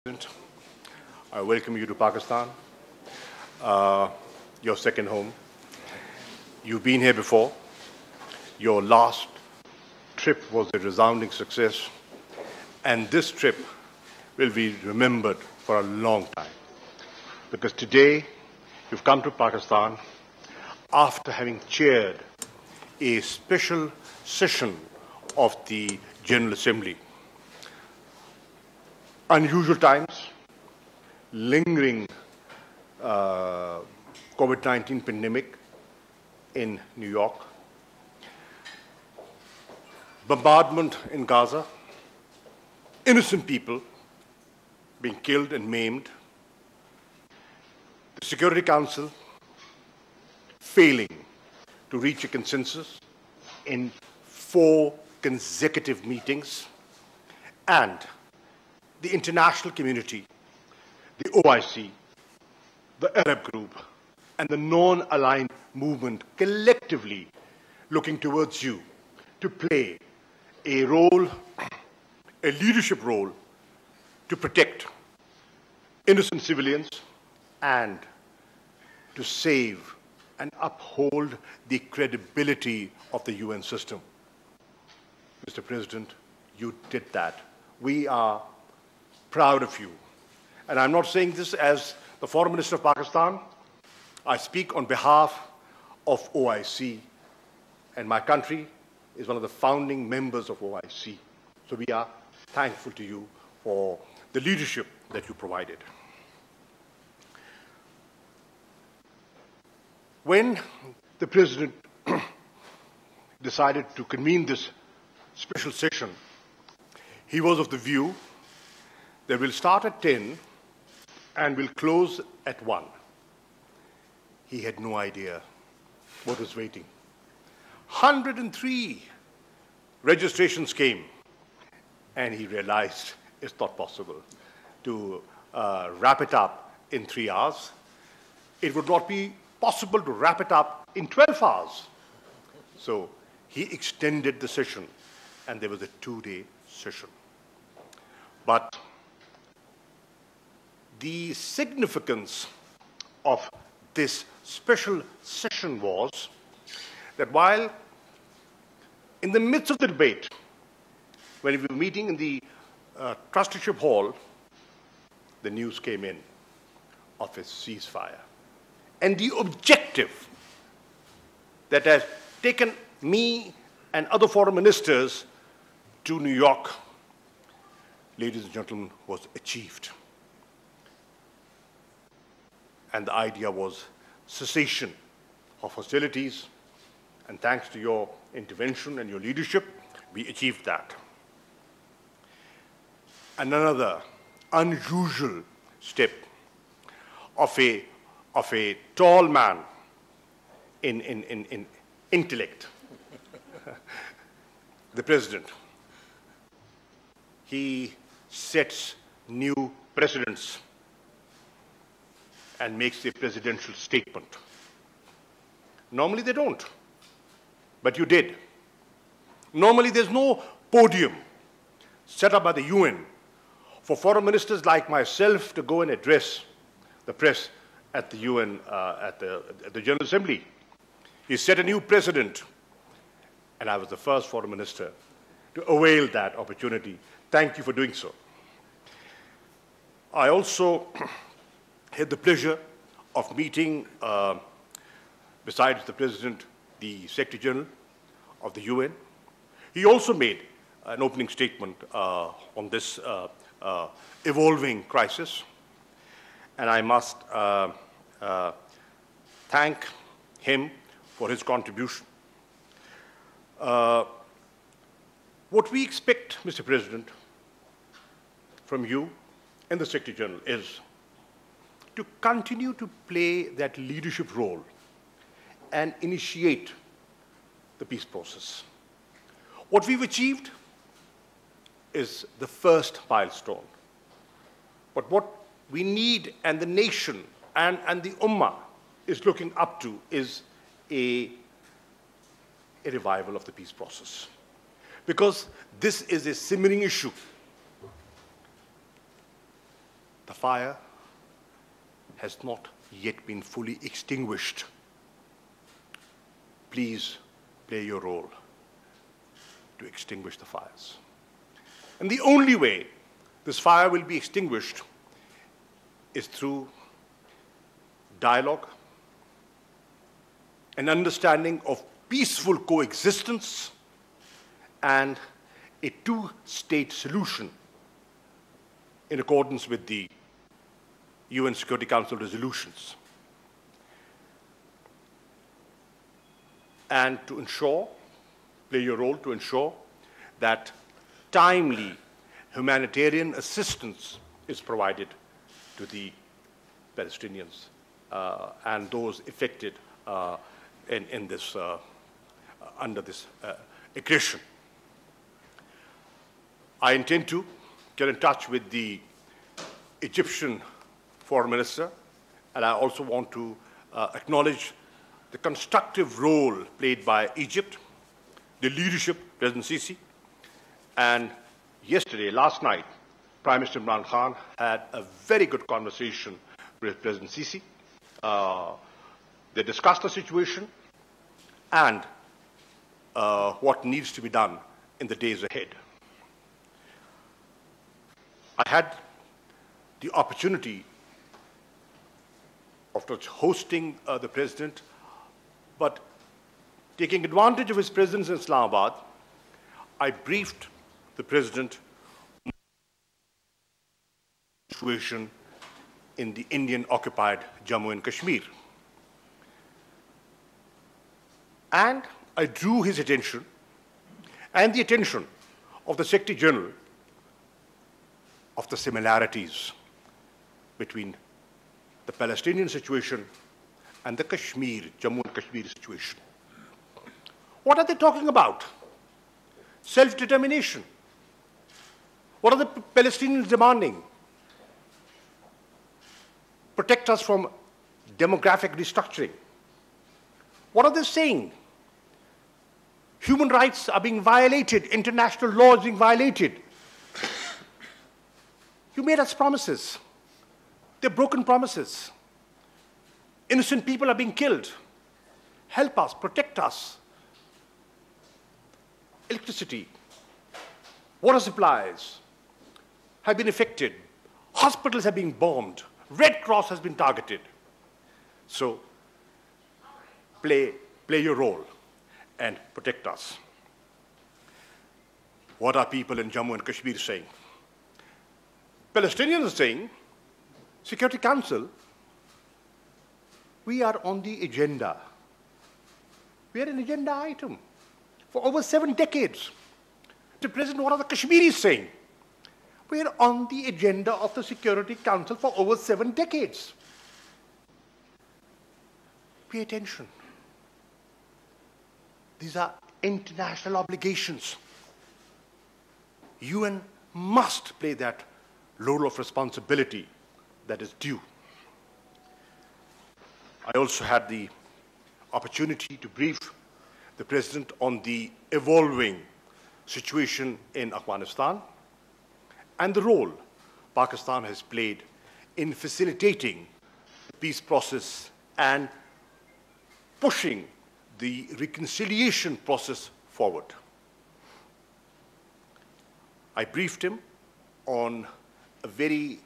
President, I welcome you to Pakistan, your second home. You've been here before. Your last trip was a resounding success, and this trip will be remembered for a long time. Because today, you've come to Pakistan after having chaired a special session of the General Assembly. Unusual times, lingering COVID-19 pandemic in New York, bombardment in Gaza, innocent people being killed and maimed, the Security Council failing to reach a consensus in 4 consecutive meetings, and the international community, the OIC, the Arab group, and the non-aligned movement collectively looking towards you to play a role, a leadership role, to protect innocent civilians and to save and uphold the credibility of the UN system. Mr. President, you did that. We are proud of you. And I'm not saying this as the Foreign Minister of Pakistan. I speak on behalf of OIC, and my country is one of the founding members of OIC. So we are thankful to you for the leadership that you provided. When the President decided to convene this special session, he was of the view that we'll start at 10 and we'll close at 1. He had no idea what was waiting. 103 registrations came, and he realized it's not possible to wrap it up in 3 hours. It would not be possible to wrap it up in 12 hours. So he extended the session, and there was a 2-day session. But the significance of this special session was that while in the midst of the debate, when we were meeting in the trusteeship hall, the news came in of a ceasefire. And the objective that has taken me and other foreign ministers to New York, ladies and gentlemen, was achieved. And the idea was cessation of hostilities, and thanks to your intervention and your leadership, we achieved that. And another unusual step of a tall man in intellect, the President. He sets new precedents and makes a presidential statement. Normally they don't, but you did. Normally there's no podium set up by the UN for foreign ministers like myself to go and address the press at the UN, at the General Assembly. He set a new precedent, and I was the first foreign minister to avail that opportunity. Thank you for doing so. I also had the pleasure of meeting, besides the President, the Secretary General of the UN. He also made an opening statement on this evolving crisis. And I must thank him for his contribution. What we expect, Mr. President, from you and the Secretary General is to continue to play that leadership role and initiate the peace process. What we've achieved is the first milestone. But what we need, and the nation and the Ummah is looking up to, is a revival of the peace process. Because this is a simmering issue. fire has not yet been fully extinguished. Please play your role to extinguish the fires. And the only way this fire will be extinguished is through dialogue, an understanding of peaceful coexistence, and a two-state solution in accordance with the UN Security Council resolutions. And to ensure, play your role to ensure that timely humanitarian assistance is provided to the Palestinians and those affected in this, under this aggression. I intend to get in touch with the Egyptian Foreign Minister, and I also want to acknowledge the constructive role played by Egypt, the leadership, President Sisi, and yesterday, last night, Prime Minister Imran Khan had a very good conversation with President Sisi. They discussed the situation and what needs to be done in the days ahead. I had the opportunity of hosting the President, but taking advantage of his presence in Islamabad, I briefed the President on the situation in the Indian-occupied Jammu and Kashmir. And I drew his attention and the attention of the Secretary General of the similarities between the Palestinian situation and the Jammu and Kashmir situation. What are they talking about? Self-determination. What are the Palestinians demanding? Protect us from demographic restructuring. What are they saying? Human rights are being violated, international law is being violated. You made us promises. They're broken promises. Innocent people are being killed. Help us, protect us. Electricity, water supplies have been affected. Hospitals have been bombed. Red Cross has been targeted. So play your role and protect us. What are people in Jammu and Kashmir saying? Palestinians are saying, Security Council, we are on the agenda. We are an agenda item for over 7 decades. The President, what are the Kashmiris saying? We are on the agenda of the Security Council for over 7 decades. Pay attention. These are international obligations. UN must play that role of responsibility that is due. I also had the opportunity to brief the President on the evolving situation in Afghanistan and the role Pakistan has played in facilitating the peace process and pushing the reconciliation process forward. I briefed him on a very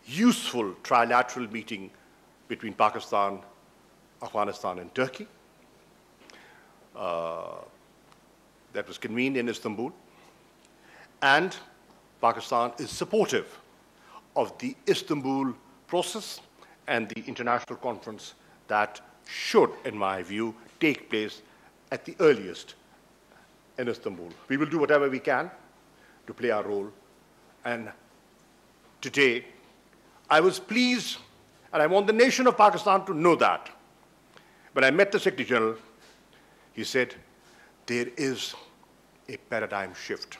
useful trilateral meeting between Pakistan, Afghanistan, and Turkey that was convened in Istanbul. And Pakistan is supportive of the Istanbul process and the international conference that should, in my view, take place at the earliest in Istanbul. We will do whatever we can to play our role. And today, I was pleased, and I want the nation of Pakistan to know that. When I met the Secretary General, he said, there is a paradigm shift.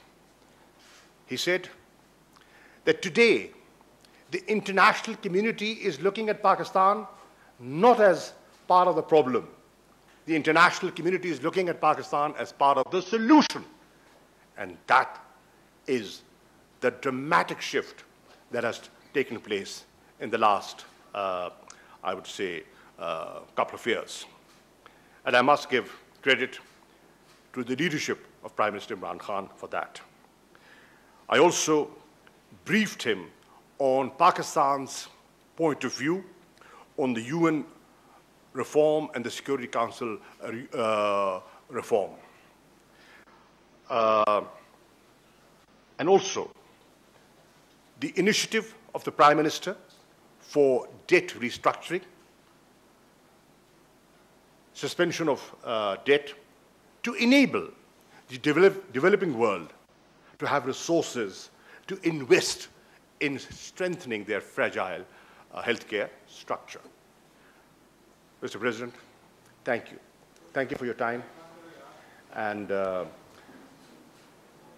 He said that today, the international community is looking at Pakistan not as part of the problem. The international community is looking at Pakistan as part of the solution. And that is the dramatic shift that has taken place in the last, I would say, couple of years. And I must give credit to the leadership of Prime Minister Imran Khan for that. I also briefed him on Pakistan's point of view on the UN reform and the Security Council reform. And also the initiative of the Prime Minister for debt restructuring, suspension of debt, to enable the developing world to have resources to invest in strengthening their fragile healthcare structure. Mr. President, thank you. Thank you for your time. And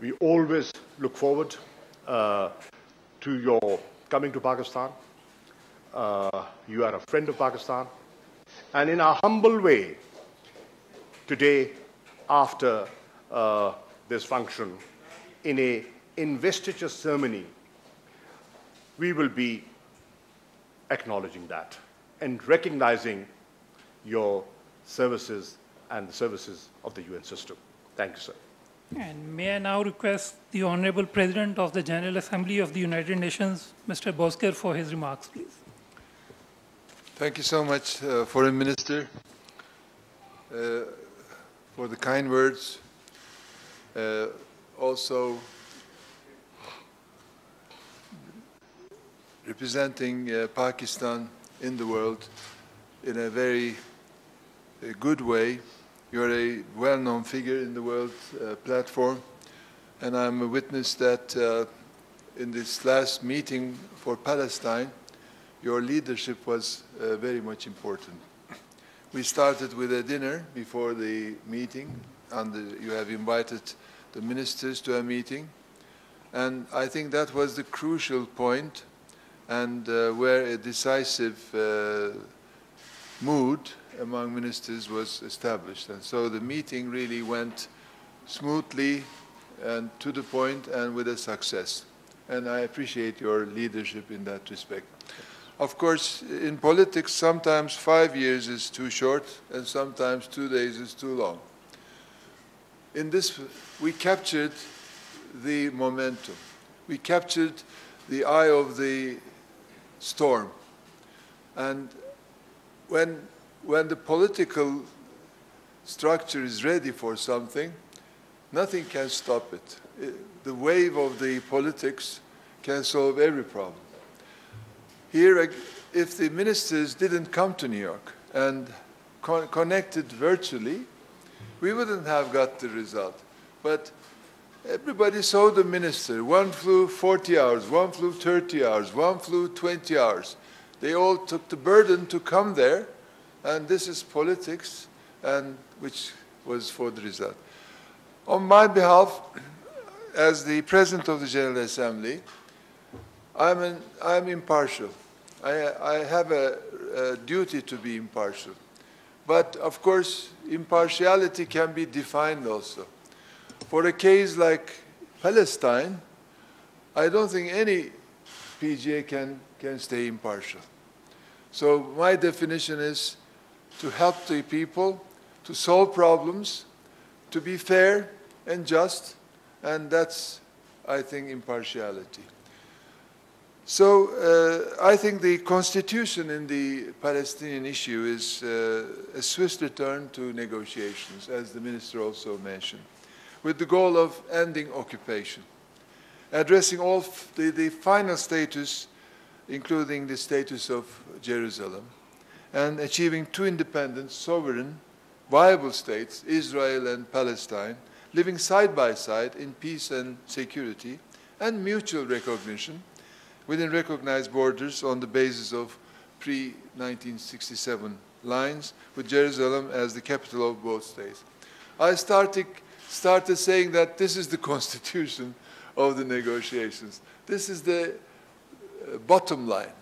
we always look forward to your coming to Pakistan. You are a friend of Pakistan. And in a humble way, today, after this function, in an investiture ceremony, we will be acknowledging that and recognizing your services and the services of the UN system. Thank you, sir. And may I now request the Honorable President of the General Assembly of the United Nations, Mr. Bosker, for his remarks, please. Thank you so much, Foreign Minister, for the kind words. Also, representing Pakistan in the world in a very good way. You're a well-known figure in the world platform, and I'm a witness that in this last meeting for Palestine, your leadership was very much important. We started with a dinner before the meeting, and you have invited the ministers to a meeting, and I think that was the crucial point, and where a decisive mood among ministers was established. And so the meeting really went smoothly and to the point and with a success. And I appreciate your leadership in that respect. Of course, in politics, sometimes 5 years is too short and sometimes 2 days is too long. In this, we captured the momentum. We captured the eye of the storm. And when the political structure is ready for something, nothing can stop it. The wave of the politics can solve every problem. Here, if the ministers didn't come to New York and connected virtually, we wouldn't have got the result. But everybody saw the minister. One flew 40 hours, one flew 30 hours, one flew 20 hours. They all took the burden to come there, and this is politics, and which was for the result. On my behalf, as the President of the General Assembly, I'm impartial. I have a duty to be impartial. But of course, impartiality can be defined also. For a case like Palestine, I don't think any PGA can stay impartial. So my definition is to help the people, to solve problems, to be fair and just, and that's, I think, impartiality. So I think the constitution in the Palestinian issue is a swift return to negotiations, as the minister also mentioned, with the goal of ending occupation, addressing all the final status, including the status of Jerusalem, and achieving two independent, sovereign, viable states, Israel and Palestine, living side by side in peace and security and mutual recognition within recognized borders on the basis of pre-1967 lines, with Jerusalem as the capital of both states. I started saying that this is the constitution of the negotiations. This is the bottom line.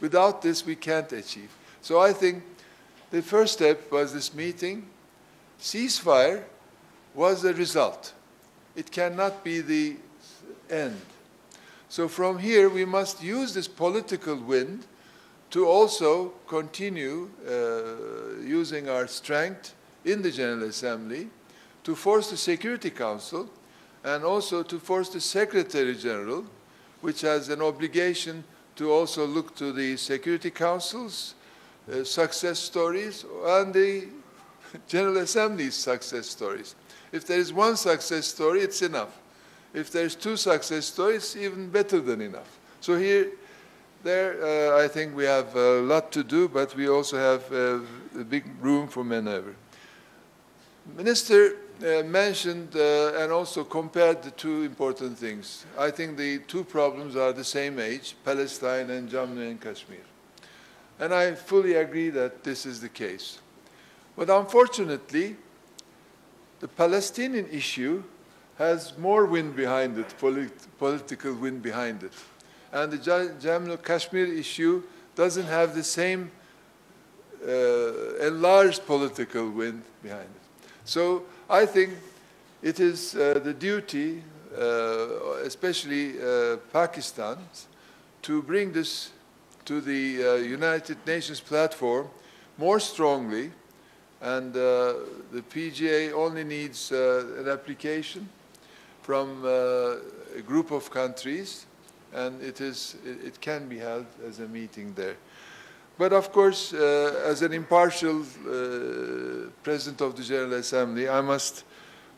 Without this, we can't achieve. So I think the first step was this meeting. Ceasefire was a result. It cannot be the end. So from here, we must use this political wind to also continue using our strength in the General Assembly to force the Security Council and also to force the Secretary General, which has an obligation to also look to the Security Council's success stories and the General Assembly's success stories. If there is one success story, it's enough. If there's two success stories, even better than enough. So I think we have a lot to do, but we also have a big room for maneuver. Minister mentioned and also compared the two important things. I think the two problems are the same age, Palestine and Jammu and Kashmir. And I fully agree that this is the case. But unfortunately, the Palestinian issue has more wind behind it, political wind behind it. And the Jammu and Kashmir issue doesn't have the same enlarged political wind behind it. So I think it is the duty, especially Pakistan's, to bring this to the United Nations platform more strongly, and the PGA only needs an application from a group of countries, and it can be held as a meeting there. But of course, as an impartial President of the General Assembly, I must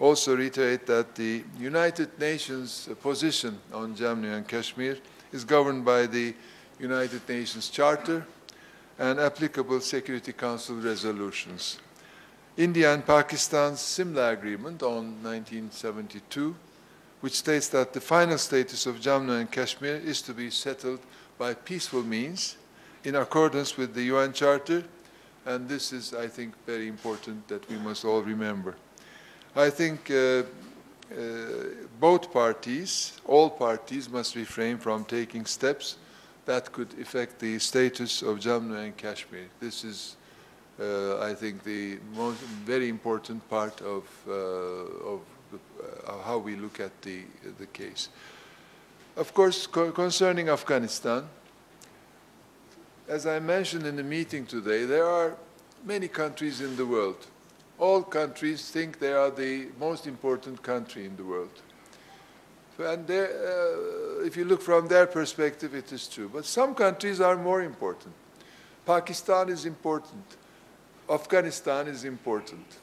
also reiterate that the United Nations position on Jammu and Kashmir is governed by the United Nations Charter and applicable Security Council resolutions. India and Pakistan's similar agreement on 1972, which states that the final status of Jammu and Kashmir is to be settled by peaceful means in accordance with the UN Charter, and this is, I think, very important that we must all remember. I think both parties, all parties, must refrain from taking steps that could affect the status of Jammu and Kashmir. This is, I think, the most very important part of how we look at the case. Of course, concerning Afghanistan, as I mentioned in the meeting today, there are many countries in the world. All countries think they are the most important country in the world. And if you look from their perspective, it is true. But some countries are more important. Pakistan is important. Afghanistan is important.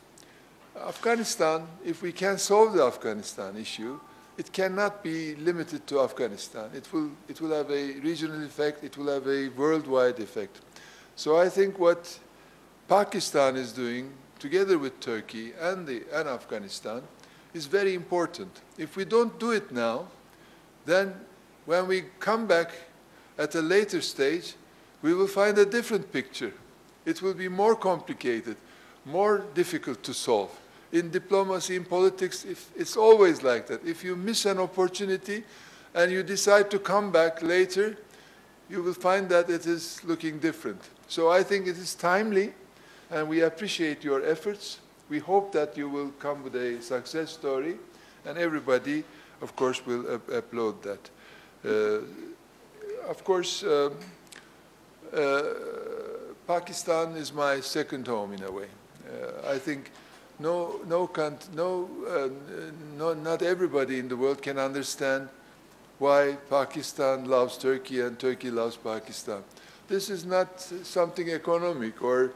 Afghanistan, if we can solve the Afghanistan issue, it cannot be limited to Afghanistan. It will have a regional effect. It will have a worldwide effect. So I think what Pakistan is doing, together with Turkey and Afghanistan, is very important. If we don't do it now, then when we come back at a later stage, we will find a different picture. It will be more complicated, more difficult to solve. In diplomacy, in politics, it's always like that. If you miss an opportunity and you decide to come back later, you will find that it is looking different. So I think it is timely, and we appreciate your efforts. We hope that you will come with a success story, and everybody, of course, will applaud that. Of course, Pakistan is my second home in a way. I think not everybody in the world can understand why Pakistan loves Turkey and Turkey loves Pakistan. This is not something economic or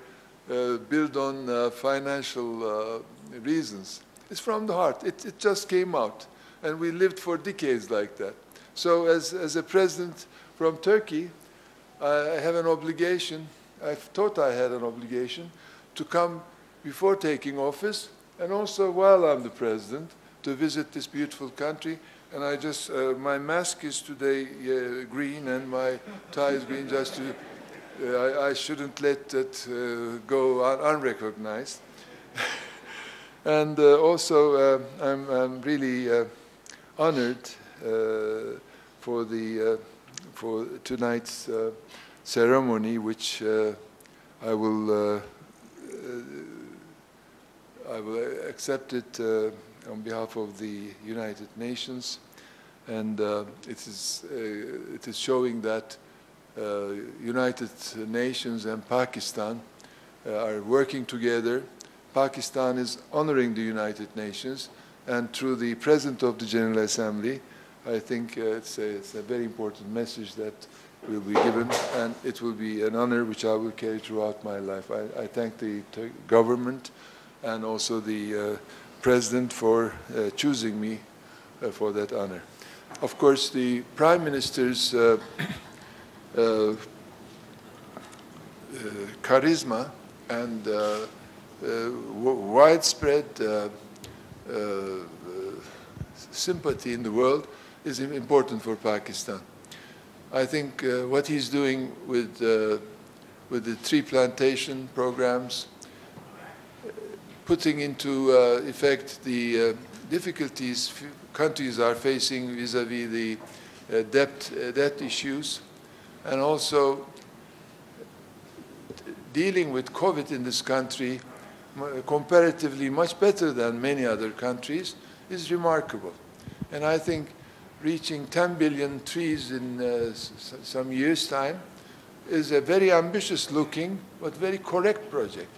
built on financial reasons. It's from the heart. It just came out, and we lived for decades like that. So as a president from Turkey, I have an obligation, I thought I had an obligation to come before taking office, and also while I'm the president, to visit this beautiful country. And I just, my mask is today green, and my tie is green, just to, I shouldn't let it go unrecognized. And also, I'm really honored for tonight's ceremony, which I will accept it on behalf of the United Nations, And it is showing that United Nations and Pakistan are working together. Pakistan is honoring the United Nations, and through the President of the General Assembly, I think it's a very important message that will be given, and it will be an honor which I will carry throughout my life. I thank the government and also the President for choosing me for that honor. Of course, the Prime Minister's charisma and widespread sympathy in the world is important for Pakistan. I think what he's doing with the tree plantation programs, putting into effect the difficulties countries are facing vis-à-vis the debt issues, and also dealing with COVID in this country comparatively much better than many other countries is remarkable. And I think reaching 10 billion trees in some years' time is a very ambitious looking but very correct project.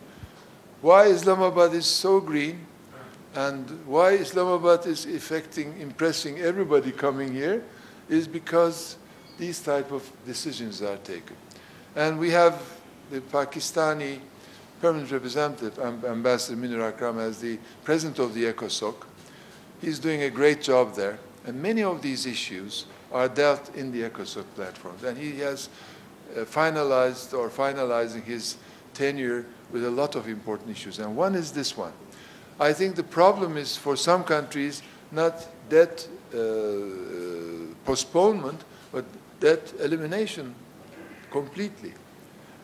Why Islamabad is so green and why Islamabad is impressing everybody coming here is because these type of decisions are taken. And we have the Pakistani permanent representative, Ambassador Minur Akram, as the president of the ECOSOC. He's doing a great job there. And many of these issues are dealt in the ECOSOC platforms. And he has finalized or finalizing his tenure with a lot of important issues. And one is this one. I think the problem is for some countries not debt postponement, but debt elimination completely.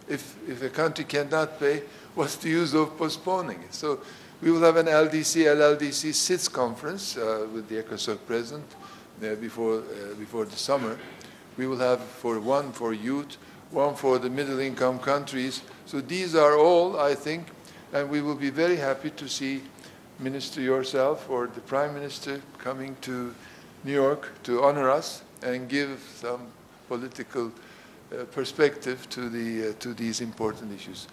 If a country cannot pay, what's the use of postponing it? So we will have an LLDC SITS conference with the ECOSOC president before the summer. We will have one for youth, one for the middle-income countries. So these are all, I think, and we will be very happy to see Minister yourself or the Prime Minister coming to New York to honor us and give some political perspective to these important issues.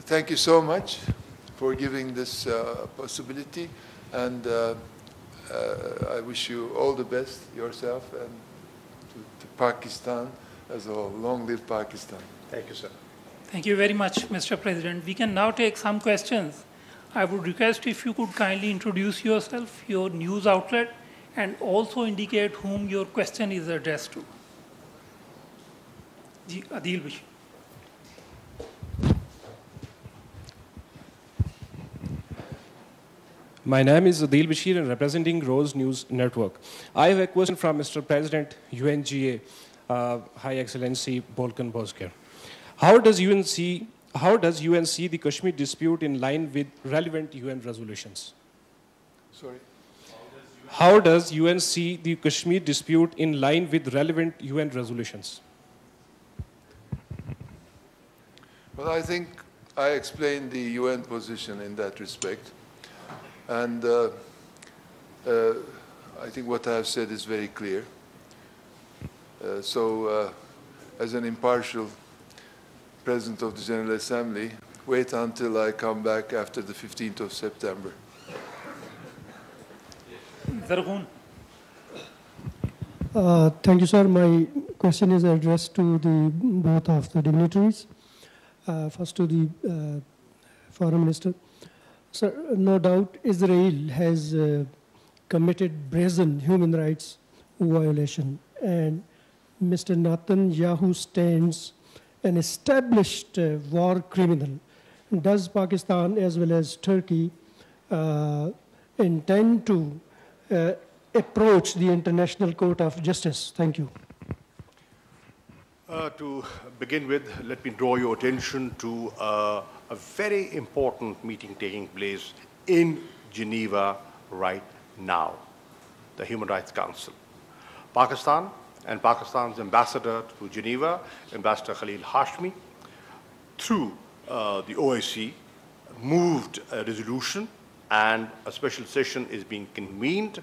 Thank you so much for giving this possibility, and I wish you all the best yourself and to Pakistan as a whole. Long live Pakistan. Thank you, sir. Thank you very much, Mr. President. We can now take some questions. I would request if you could kindly introduce yourself, your news outlet, and also indicate whom your question is addressed to. Adil Bashir. My name is Adil Bashir and representing Rose News Network. I have a question from Mr. President, UNGA, High Excellency Volkan Bozkır. How does UN see the Kashmir dispute in line with relevant UN resolutions? Sorry? How does UN see the Kashmir dispute in line with relevant UN resolutions? Well, I think I explained the UN position in that respect. And I think what I have said is very clear. As an impartial President of the General Assembly, wait until I come back after the 15th of September. Zargun. Thank you, sir. My question is addressed to both of the dignitaries. First to the Foreign Minister. Sir, no doubt Israel has committed brazen human rights violation, and Mr. Netanyahu stands an established war criminal. Does Pakistan as well as Turkey intend to approach the International Court of Justice? Thank you. To begin with, let me draw your attention to a very important meeting taking place in Geneva right now, the Human Rights Council. Pakistan and Pakistan's ambassador to Geneva, Ambassador Khalil Hashmi, through the OIC, moved a resolution and a special session is being convened.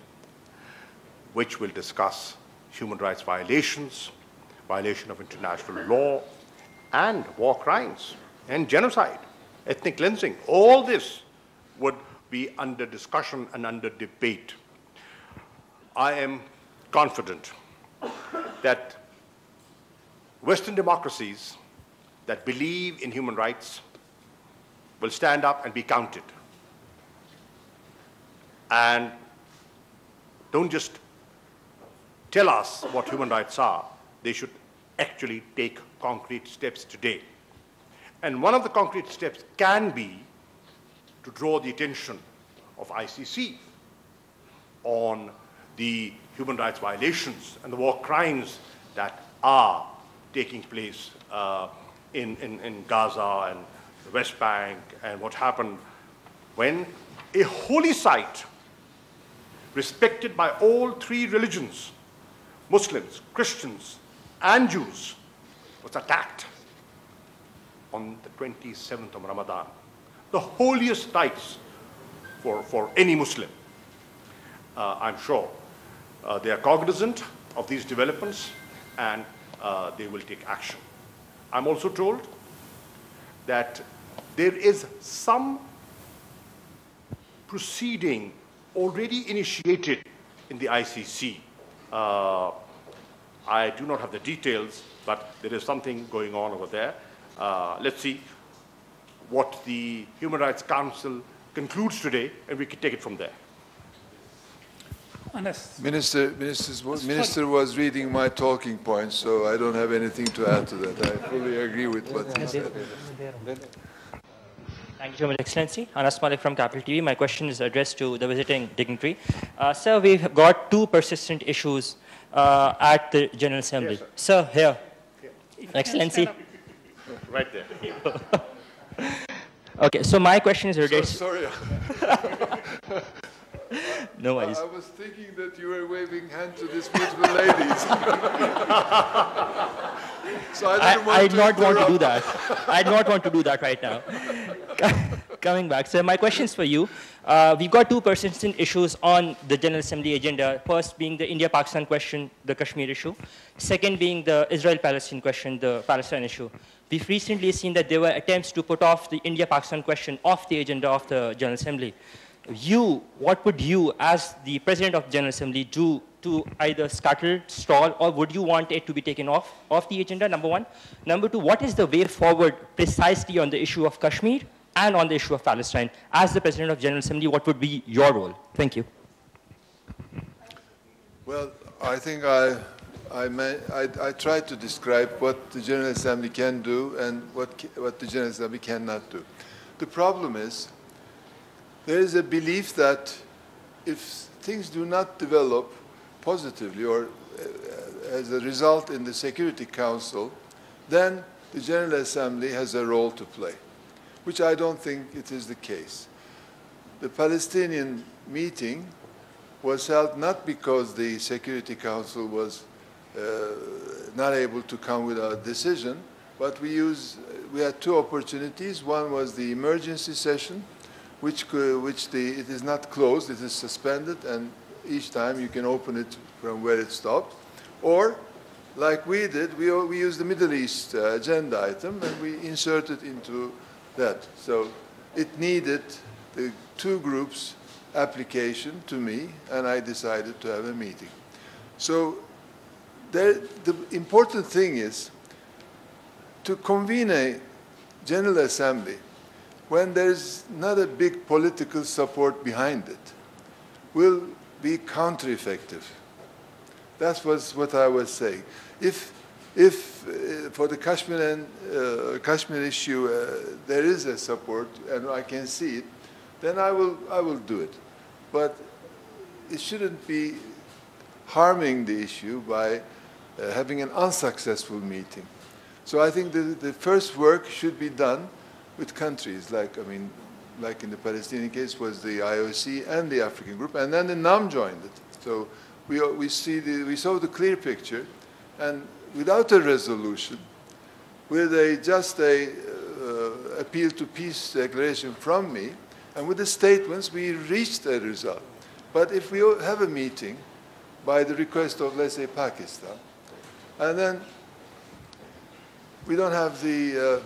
which will discuss human rights violations, violation of international law, and war crimes, and genocide, ethnic cleansing. All this would be under discussion and under debate. I am confident that Western democracies that believe in human rights will stand up and be counted. And don't just tell us what human rights are. They should actually take concrete steps today. And one of the concrete steps can be to draw the attention of ICC on the human rights violations and the war crimes that are taking place in Gaza and the West Bank, and what happened when a holy site respected by all three religions, Muslims, Christians, and Jews, was attacked on the 27th of Ramadan, the holiest nights for any Muslim. I'm sure they are cognizant of these developments, and they will take action. I'm also told that there is some proceeding already initiated in the ICC. I do not have the details, but there is something going on over there. Let's see what the Human Rights Council concludes today, and we can take it from there. Minister was reading my talking points, so I don't have anything to add to that. I fully agree with what he said. Thank you so much, Excellency. Anas Malik from Capital TV. My question is addressed to the visiting dignitary. Sir, we've got two persistent issues at the General Assembly. Yes, sir, here. Here. Excellency. Right there. Okay, so my question is related. Sorry. No worries. I was thinking that you were waving hand to these beautiful ladies. So I did not want to do that. I do not want to do that right now. Coming back, sir, my question is for you. We've got two persistent issues on the General Assembly agenda. First being the India-Pakistan question, the Kashmir issue. Second being the Israel-Palestine question, the Palestine issue. We've recently seen that there were attempts to put off the India-Pakistan question off the agenda of the General Assembly. What would you, as the President of the General Assembly, do to either scuttle, stall, or would you want it to be taken off the agenda, number one? Number two, what is the way forward precisely on the issue of Kashmir and on the issue of Palestine? As the President of the General Assembly, what would be your role? Thank you. Well, I think I tried to describe what the General Assembly can do and what the General Assembly cannot do. The problem is, there is a belief that if things do not develop positively or as a result in the Security Council, then the General Assembly has a role to play, which I don't think it is the case. The Palestinian meeting was held not because the Security Council was not able to come with a decision, but we had two opportunities. One was the emergency session, which it is not closed, it is suspended, and each time you can open it from where it stopped. Or, like we did, we used the Middle East agenda item and we inserted into that. So it needed the two groups' application to me, and I decided to have a meeting. So the important thing is to convene a General Assembly when there's not a big political support behind it, will be counter-effective. That was what I was saying. If for the Kashmir issue there is a support and I can see it, then I will do it. But it shouldn't be harming the issue by having an unsuccessful meeting. So I think the first work should be done with countries, like in the Palestinian case was the IOC and the African group, and then the NAM joined it. So we saw the clear picture, and without a resolution, with just a appeal to peace declaration from me, and with the statements, we reached a result. But if we have a meeting by the request of, let's say, Pakistan. And then we don't have the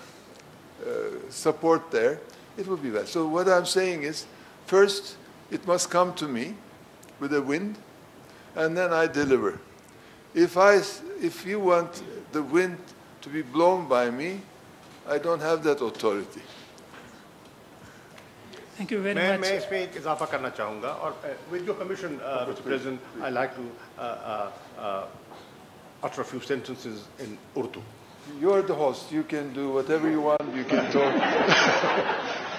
support there, it will be bad. So what I'm saying is, first, it must come to me with a wind, and then I deliver. If you want the wind to be blown by me, I don't have that authority. Thank you very much. मैं इसमें एक इजाफा करना चाहूँगा और with your permission, Mr. President, I like to utter a few sentences in Urdu. You're the host. You can do whatever you want. You can talk.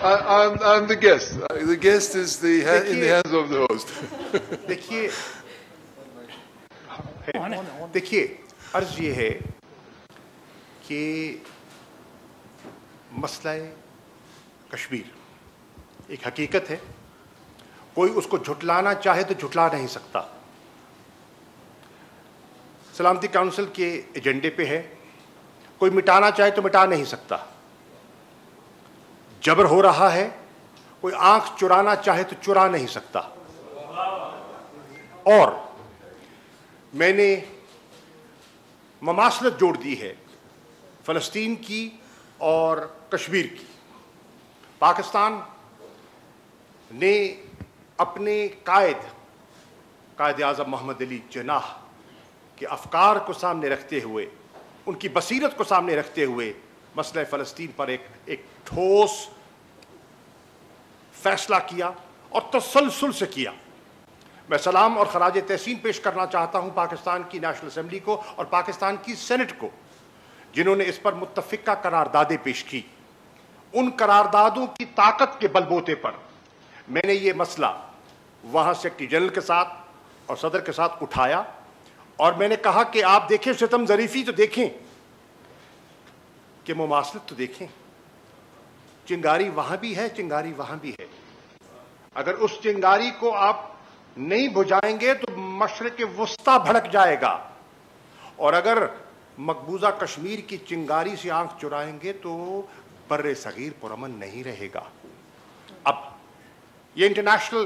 I'm the guest. The guest is in the hands of the host. देखिए, अर्ज ये है कि मसला कश्मीर एक हकीकत है, कोई उसको झुटलाना चाहे तो झुटला नहीं सकता। सलामती काउंसिल के एजेंडे पे है, कोई मिटाना चाहे तो मिटा नहीं सकता। जबर हो रहा है, कोई आंख चुराना चाहे तो चुरा नहीं सकता। और मैंने ममासलत जोड़ दी है फ़लस्तीन की और कश्मीर की। पाकिस्तान ने अपने कायद आज़म मोहम्मद अली जिन्नाह के अफकार को सामने रखते हुए, उनकी बसीरत को सामने रखते हुए मसला फ़लस्तीन पर एक ठोस फैसला किया और तसलसल से किया। मैं सलाम और खराज तहसीन पेश करना चाहता हूं पाकिस्तान की नेशनल असेंबली को और पाकिस्तान की सेनेट को, जिन्होंने इस पर मुत्तफ़िका करारदादें पेश की। उन करारदादों की ताकत के बलबूते पर मैंने ये मसला वहाँ सेक्रेटरी जनरल के साथ और सदर के साथ उठाया और मैंने कहा कि आप देखें, सितम ज़रीफ़ी तो देखें कि मुमासलत तो देखें। चिंगारी वहाँ भी है, चिंगारी वहाँ भी है। अगर उस चिंगारी को आप नहीं बुझाएंगे तो मशरिक़ वुस्ता भड़क जाएगा, और अगर मकबूजा कश्मीर की चिंगारी से आंख चुराएंगे तो बर्रे सगीर पुरअमन नहीं रहेगा। अब ये इंटरनेशनल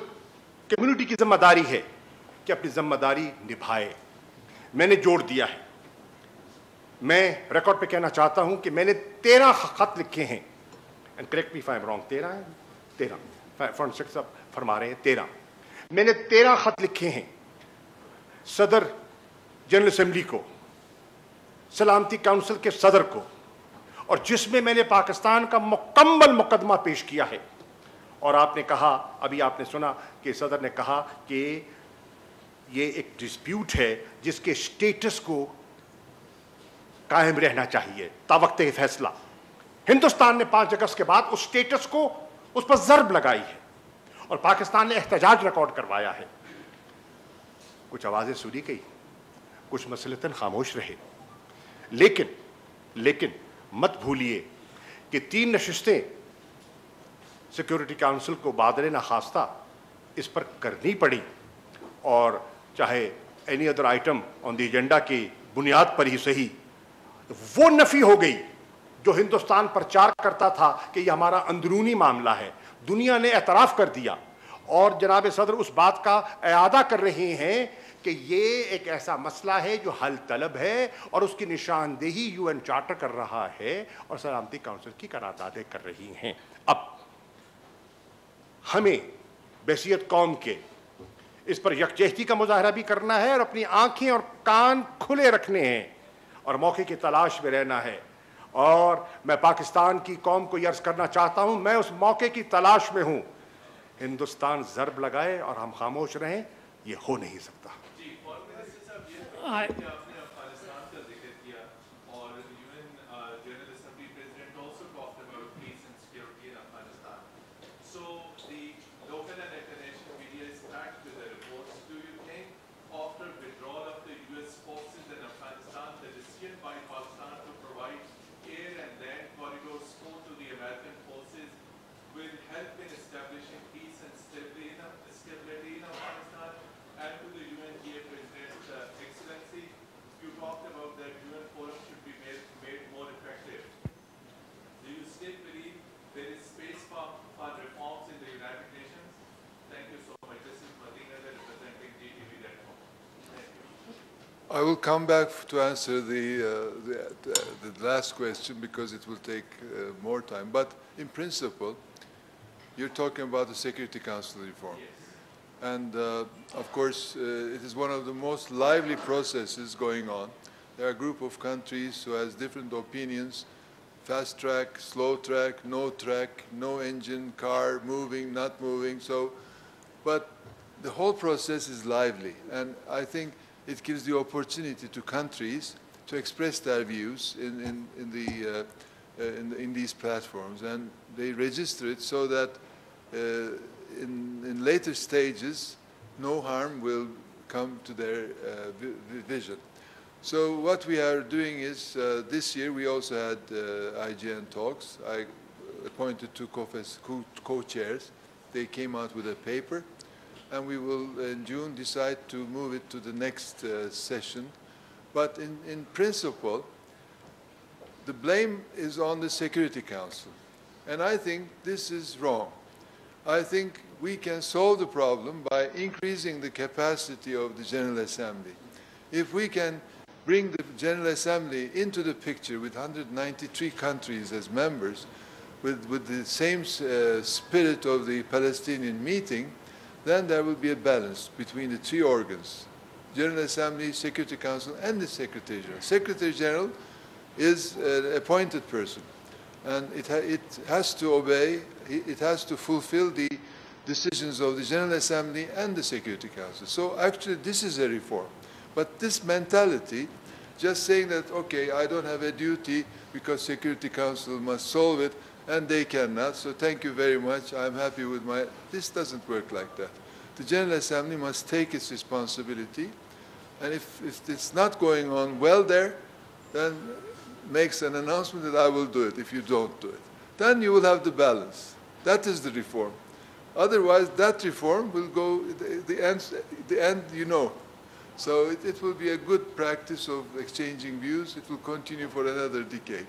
कम्युनिटी की जिम्मेदारी है कि अपनी जिम्मेदारी निभाए। मैंने जोड़ दिया है। मैं रिकॉर्ड पे कहना चाहता हूं कि मैंने 13 खत लिखे हैं, and correct me if I am wrong, 13 front six फरमा रहे हैं 13। मैंने 13 खत लिखे हैं सदर जनरल असेंबली को, सलामती काउंसिल के सदर को, और जिसमें मैंने पाकिस्तान का मुकम्मल मुकदमा पेश किया है। और आपने कहा, अभी आपने सुना कि सदर ने कहा कि ये एक डिस्प्यूट है जिसके स्टेटस को कायम रहना चाहिए तावक्ते फैसला। हिंदुस्तान ने 5 अगस्त के बाद उस स्टेटस को, उस पर ज़र्ब लगाई है और पाकिस्तान ने एहतजाज रिकॉर्ड करवाया है। कुछ आवाज़ें सुनी गई, कुछ मसलतन खामोश रहे, लेकिन मत भूलिए कि 3 नशिस्तें सिक्योरिटी काउंसिल को बादरे नाखास्ता इस पर करनी पड़ी, और चाहे any other item on the agenda की बुनियाद पर ही सही, वो नफ़ी हो गई जो हिंदुस्तान प्रचार करता था कि ये हमारा अंदरूनी मामला है। दुनिया ने एतराफ़ कर दिया और जनाब सदर उस बात का इआदा कर रहे हैं कि ये एक ऐसा मसला है जो हल तलब है और उसकी निशानदेही यूएन चार्टर कर रहा है और सलामती काउंसिल की करारदादें कर रही हैं। अब हमें बहसियत कौम के इस पर यकजहती का मुजाहरा भी करना है और अपनी आंखें और कान खुले रखने हैं और मौके की तलाश में रहना है। और मैं पाकिस्तान की कौम को अर्ज करना चाहता हूं, मैं उस मौके की तलाश में हूं। हिंदुस्तान ज़र्ब लगाए और हम खामोश रहें, ये हो नहीं सकता। I will come back to answer the last question because it will take more time. But in principle, you're talking about the Security Council reform. Yes. And of course, it is one of the most lively processes going on. There are a group of countries who has different opinions: fast track, slow track, no engine, car, moving, not moving. So, but the whole process is lively, and I think it gives the opportunity to countries to express their views in these platforms, and they register it so that in later stages, no harm will come to their vision. So what we are doing is, this year we also had IGN talks. I appointed two co-chairs. They came out with a paper, and we will, in June, decide to move it to the next session. But in principle, the blame is on the Security Council. And I think this is wrong. I think we can solve the problem by increasing the capacity of the General Assembly. If we can bring the General Assembly into the picture with 193 countries as members, with the same spirit of the Palestinian meeting, then there will be a balance between the three organs: General Assembly, Security Council, and the Secretary General. Secretary General is an appointed person, and it has to obey, it has to fulfill the decisions of the General Assembly and the Security Council. So actually this is a reform. But this mentality, just saying that, okay, I don't have a duty because Security Council must solve it, and they cannot, so thank you very much, I'm happy with my... This doesn't work like that. The General Assembly must take its responsibility, and if it's not going on well there, then makes an announcement that I will do it if you don't do it. Then you will have the balance. That is the reform. Otherwise, that reform will go, the end you know. So it will be a good practice of exchanging views. It will continue for another decade.